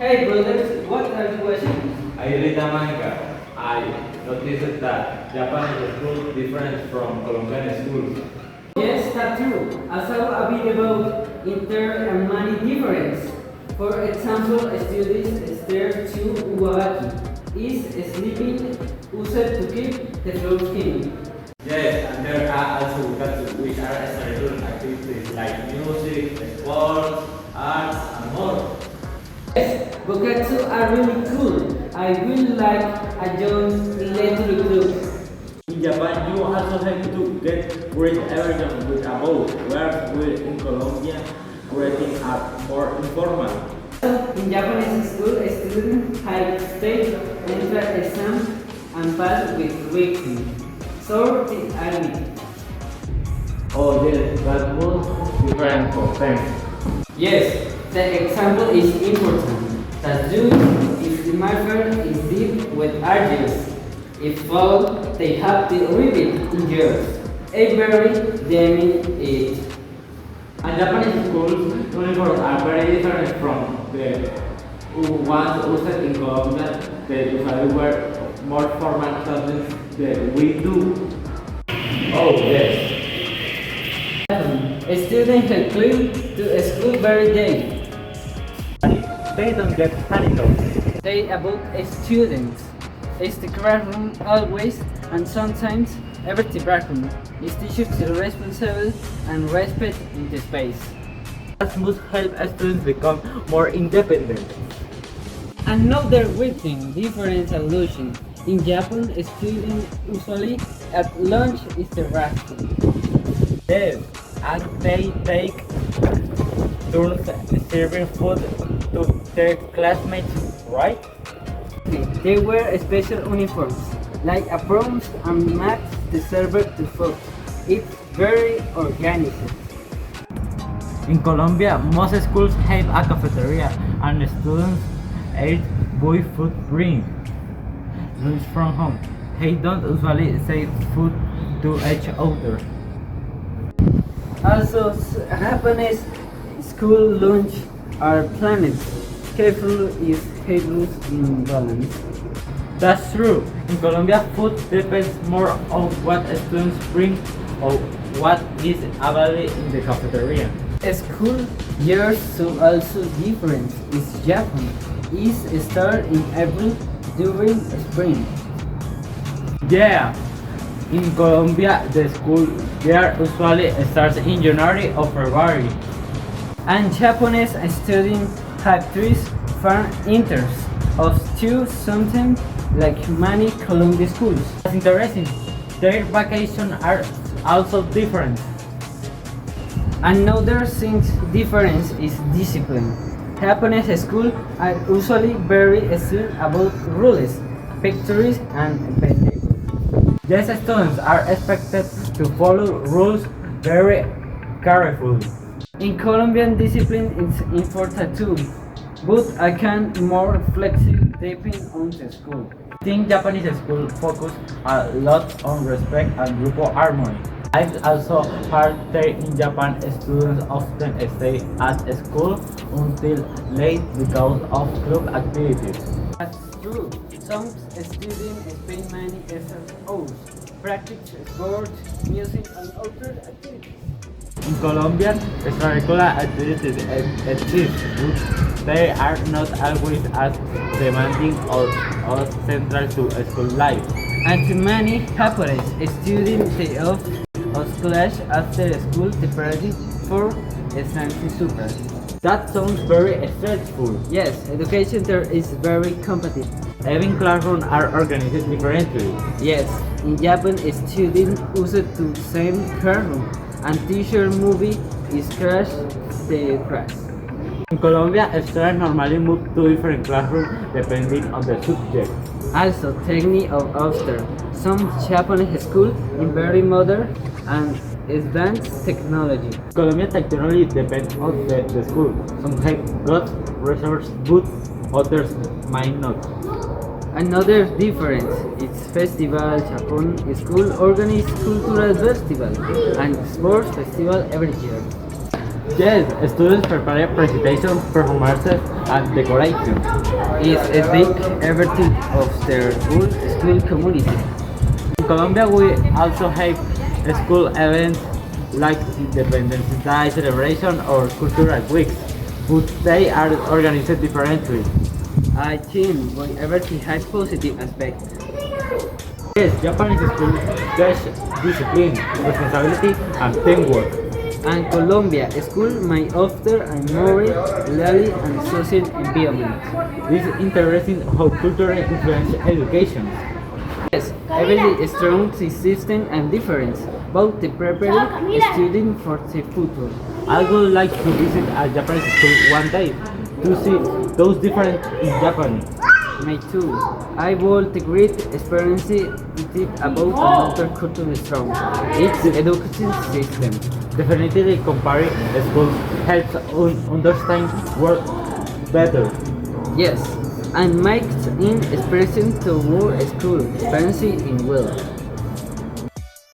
Hey brothers, what are you watching? I read a manga. I noticed that Japanese school different from Colombian schools. Yes, that's true. I saw a bit about inter and money difference. For example, students stare to Uwabaki is sleeping used to keep the floor clean. Yes, and there are also bukatsu, which are extracurricular activities like music, sports, arts, and more. Yes, Bokatsu are really cool. I will like a young little group. In Japan, you also have to get great everything with a boat, whereas in Colombia, greeting are more informal. In Japanese school, students have state entrance exam and pass with waiting. So the army. Oh yes, that was different from them. Yes, the example is important. That do if the marker is deep with arches. If fall, they have to repeat in yours. A very damning it. And Japanese schools uniforms are very different from the ones used in Colombia. They usually wear more formal clothes than we do. Oh yes. Students conclude to school very day. They don't get panicked. They about students. It's the classroom always and sometimes every classroom is teachers to responsible and respect in the space. That must help students become more independent. Another weird thing, different solution. In Japan, students usually at lunch is the restroom. Yes, and they take turns serving food to their classmates, right? They wear special uniforms, like aprons and mats to serve to food. It's very organized. In Colombia, most schools have a cafeteria and students eat buy food bring lunch from home. They don't usually save food to each other. Also, Japanese school lunch are planned. Careful is headless in balance. That's true. In Colombia, food depends more on what students bring or what is available in the cafeteria. School years so also different. Is Japan is start in April during spring. Yeah, in Colombia, the school year usually starts in January or February. And Japanese students have three fun inters of two sometimes like many Colombian schools. That's interesting. Their vacations are also different. Another thing difference is discipline. Japanese schools are usually very strict about rules, pictures, and behavior. These students are expected to follow rules very carefully. In Colombian discipline is important too, but I can more flexible depending on the school. I think Japanese schools focus a lot on respect and group harmony. I've also heard that in Japan, students often stay at school until late because of club activities. That's true. Some students spend many hours practice sports, music, and other activities. In Colombia, extracurricular activities exist, but they are not always as demanding or central to school life. And to many Japanese students take off of class after school to prepare for exams super. That sounds very stressful. Yes, education there is very competitive. Even classrooms are organized differently. Yes, in Japan students use the same classroom and teacher movie is crash the class. In Colombia, students normally move to different classrooms depending on the subject. Also, technique of Ulster. Some Japanese schools in very modern and advanced technology. Colombian technology depends on the school. Some have good resources, but others might not. Another difference is festival. Japan school organize cultural festival and sports festival every year. Yes, students prepare presentations, performances, and decorations. Is a big everything of their whole school community. In Colombia, we also have school events like Independence Day celebration or cultural weeks, but they are organized differently. I think when everything has positive aspects. Yes, Japanese schools teach discipline, responsibility, and teamwork. And Colombia, school may offer a more lively and social environment. This is interesting how culture influences education. Yes, every strong system and difference, both the preparing student for the future. I would like to visit a Japanese school one day to see those different in Japan. Me too. I want a great experience about another culture strong. Its education system. Definitely comparing schools helps understand work better. Yes, and makes in expression to more school fancy in will.